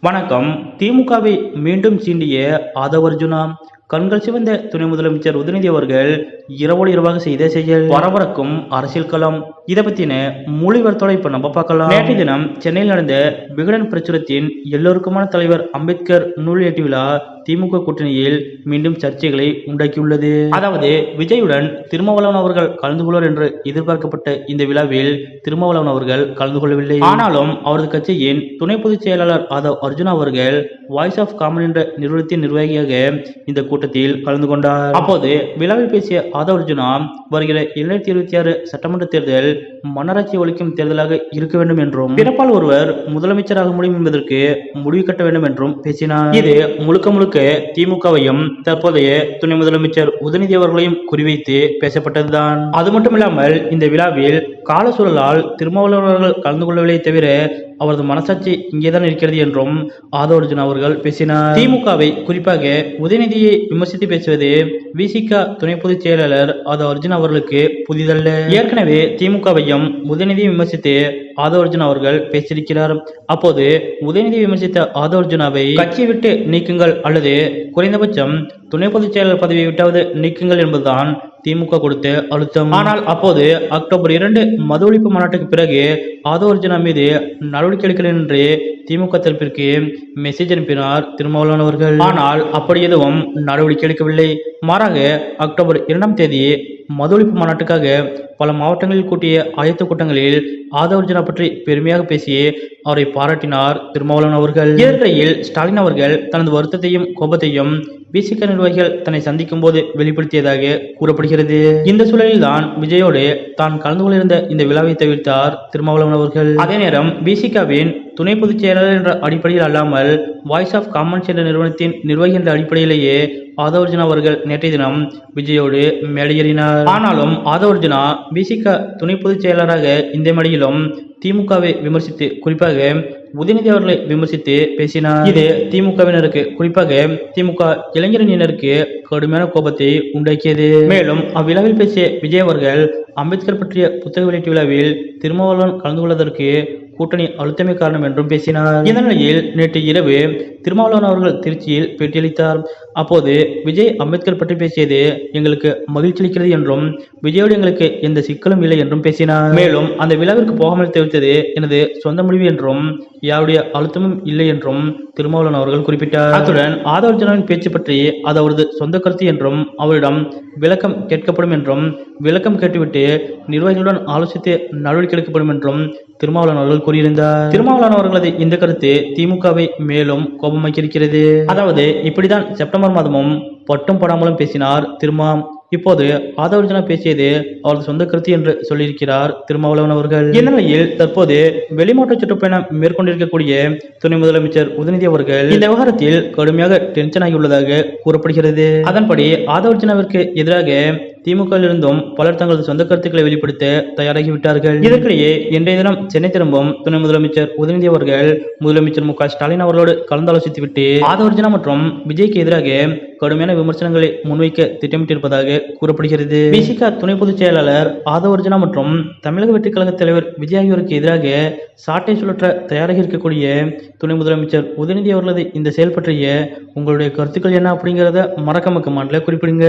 வணக்கம். திமுகவை மீண்டும் சீண்டிய ஆதவ் அர்ஜுனா. கண்கள் சிவந்த துணை முதலமைச்சர் உதயநிதி அவர்கள் இரவோடு இரவாக செய்த செயல் பரபரக்கும் அரசியல் களம். இதை பத்தின மொழிவர்த்தோட இப்ப நம்ம பார்க்கலாம். நேற்றைய தினம் சென்னையில் நடந்த விகடன் பிரச்சுரத்தின் எல்லோருக்குமான தலைவர் அம்பேத்கர் நூல் ஏட்டு விழா திமுக கூட்டணியில் மீண்டும் சர்ச்சைகளை உண்டாக்கியுள்ளது. அதாவது விஜயுடன் திருமாவளவன் அவர்கள் கலந்து கொள்வார் என்று எதிர்பார்க்கப்பட்ட இந்த விழாவில் திருமாவளவன் அவர்கள் கலந்து கொள்ளவில்லை. ஆனாலும் அவரது கட்சியின் துணை பொதுச் செயலாளர் ஆதவ் அர்ஜுனா அவர்கள் வாய்ஸ் ஆஃப் காமன் என்ற நிறுவனத்தின் நிர்வாகியாக இந்த கூட்டத்தில் கலந்து கொண்டார். அப்போது விழாவில் பேசிய ஆதவ் அர்ஜுனா, வருகிற 2026 சட்டமன்ற தேர்தல் மன்னராட்சி ஒழிக்கும் தேர்தலாக இருக்க வேண்டும் என்றும், பிறப்பால் ஒருவர் முதலமைச்சராக முடியும் என்பதற்கு முடிவு கட்ட வேண்டும் என்றும் பேசினார். இது முழுக்க முழுக்க திமுகவையும் தற்போதைய துணை முதலமைச்சர் உதயநிதி அவர்களையும் குறிவைத்து பேசப்பட்டதுதான். அது மட்டுமில்லாமல் இந்த விழாவில் கால சூழலால் திருமாவளவன் அவர்கள் கலந்து கொள்ளவில்லை தவிர அவரது மனசாட்சி இங்கேதான் இருக்கிறது என்றும் ஆதவ் அர்ஜுனா அவர்கள் பேசினார். திமுகவை குறிப்பாக உதயநிதியை விமர்சித்து பேசுவது விசிக துணை பொதுச் செயலாளர் ஆதவ் அர்ஜுனா அவர்களுக்கு புதிதல்ல. ஏற்கனவே திமுகவையும் உதயநிதியை விமர்சித்து ஆதவ் அர்ஜுனா அவர்கள் பேசியிருக்கிறார். அப்போது உதயநிதி விமர்சித்த ஆதவ் அர்ஜுனாவை கட்சியை விட்டு நீக்குங்கள் அல்லது குறைந்தபட்சம் துணை பொதுச் செயலாளர் பதவியை விட்டாவது நீக்குங்கள் என்பதுதான் திமுக கொடுத்த அழுத்தம். ஆனால் அப்போது அக்டோபர் 2 மது ஒழிப்பு மாநாட்டுக்கு பிறகு ஆதவ் அர்ஜுனா மீது நடவடிக்கை எடுக்கிறேன் என்று திமுக தரப்பிற்கு மெசேஜ் அனுப்பினார் திருமாவளவன் அவர்கள். ஆனால் அப்படி எதுவும் நடவடிக்கை எடுக்கவில்லை. மாறாக அக்டோபர் 2ஆம் தேதி மது ஒழிப்பு மாநாட்டுக்காக பல மாவட்டங்களில் கூட்டிய ஆயத்த கூட்டங்களில் ஆதவ் அர்ஜுனா பற்றி பெருமையாக பேசி அவரை பாராட்டினார் திருமாவளவன் அவர்கள். இதற்கிடையில் ஸ்டாலின் அவர்கள் தனது வருத்தத்தையும் கோபத்தையும் விசிக நிர்வாகிகள் தன்னை சந்திக்கும் போது வெளிப்படுத்தியதாக கூறப்படுகிறது. இந்த சூழலில் தான் விஜயோடு தான் கலந்து கொண்டிருந்த இந்த விழாவை தவிர்த்தார் திருமாவளவன் அவர்கள். அதே நேரம் விசிகவின் துணை பொதுச் செயலாளர் என்ற அடிப்படையில் அல்லாமல் வாய்ஸ் ஆஃப் காமன்ஸ் என்ற நிறுவனத்தின் நிர்வாகி என்ற அடிப்படையிலேயே ஆதவ் அர்ஜுனா அவர்கள் நேற்றைய தினம் விஜயோடு மேடையேறினார். ஆனாலும் ஆதவ் அர்ஜுனா விசிக துணை பொதுச் செயலாளராக இந்த மேடையிலும் திமுகவை விமர்சித்து, குறிப்பாக உதயநிதி அவர்களை விமர்சித்து பேசினார். இது திமுகவினருக்கு, குறிப்பாக திமுக இளைஞரணியினருக்கு கடுமையான கோபத்தை உண்டாக்கியது. மேலும் அவ்விழாவில் பேசிய விஜய் அவர்கள் அம்பேத்கர் பற்றிய புத்தக வெளியீட்டு விழாவில் திருமாவளவன் கலந்து கொள்வதற்கு கூட்டணி அழுத்தமே காரணம் என்றும் பேசினார். இந்த நிலையில் நேற்று இரவு திருமாவளவன் அவர்கள் திருச்சியில் பேட்டியளித்தார். அப்போது விஜய் அம்பேத்கர் பற்றி பேசியது எங்களுக்கு மகிழ்ச்சி அளிக்கிறது என்றும், விஜயோடு எங்களுக்கு எந்த சிக்கலும் இல்லை என்றும் பேசினார். மேலும் அந்த விழாவிற்கு போகாமல் தவிர்த்தது எனது சொந்த முடிவு என்றும், யாருடைய அழுத்தமும் இல்லை என்றும் திருமாவளவன் அவர்கள் குறிப்பிட்டார். அத்துடன் ஆதவ் அர்ஜுனாவின் பேச்சு பற்றி அது அவரது சொந்த கருத்து என்றும், அவரிடம் விளக்கம் கேட்கப்படும் என்றும், விளக்கம் கேட்டுவிட்டு நிர்வாகிகளுடன் ஆலோசித்து நடவடிக்கை எடுக்கப்படும் என்றும் திருமாவளவன் அவர்கள் கூறியிருந்தார். திருமாவளவன் அவர்களது இந்த கருத்து திமுகவை மேலும் கோபமாக்கியிருக்கிறது. அதாவது இப்படிதான் செப்டம்பர் மாதமும் பட்டும் படாமலும் பேசினார் திருமா. இப்போது ஆதவ் அர்ஜுனா பேசியது அவரது சொந்த கருத்து என்று சொல்லியிருக்கிறார் திருமாவளவன் அவர்கள். இந்நிலையில் தற்போது வெளிமாவட்ட சுற்றுப்பயணம் மேற்கொண்டிருக்கக்கூடிய துணை முதலமைச்சர் உதயநிதி அவர்கள் இந்த விவகாரத்தில் கடுமையாக டென்ஷன் ஆகியுள்ளதாக கூறப்படுகிறது. அதன்படி ஆதவ் அர்ஜுனாவிற்கு எதிராக திமுகவிலிருந்தும் பலர் தங்களது சொந்த கருத்துக்களை வெளிப்படுத்த தயாராகிவிட்டார்கள். இதற்கிடையே இன்றைய தினம் சென்னை திரும்பும் துணை முதலமைச்சர் உதயநிதி அவர்கள் முதலமைச்சர் மு.க. ஸ்டாலின் அவர்களோடு கலந்தாலோசித்துவிட்டு ஆதவ் அர்ஜுனா மற்றும் விஜய்க்கு எதிராக கடுமையான விமர்சனங்களை முன்வைக்க திட்டமிட்டிருப்பதாக கூறப்படுகிறது. விசிக துணை பொதுச் செயலாளர் ஆதவ் அர்ஜுனா மற்றும் தமிழக வெற்றிக் கழக தலைவர் விஜய் ஆகியோருக்கு எதிராக சாட்டை சுழற்ற தயாராக இருக்கக்கூடிய துணை முதலமைச்சர் உதயநிதி அவர்களது இந்த செயல் பற்றிய உங்களுடைய கருத்துக்கள் என்ன அப்படிங்கிறத மறக்காம கமெண்ட்ல குறிப்பிடுங்க.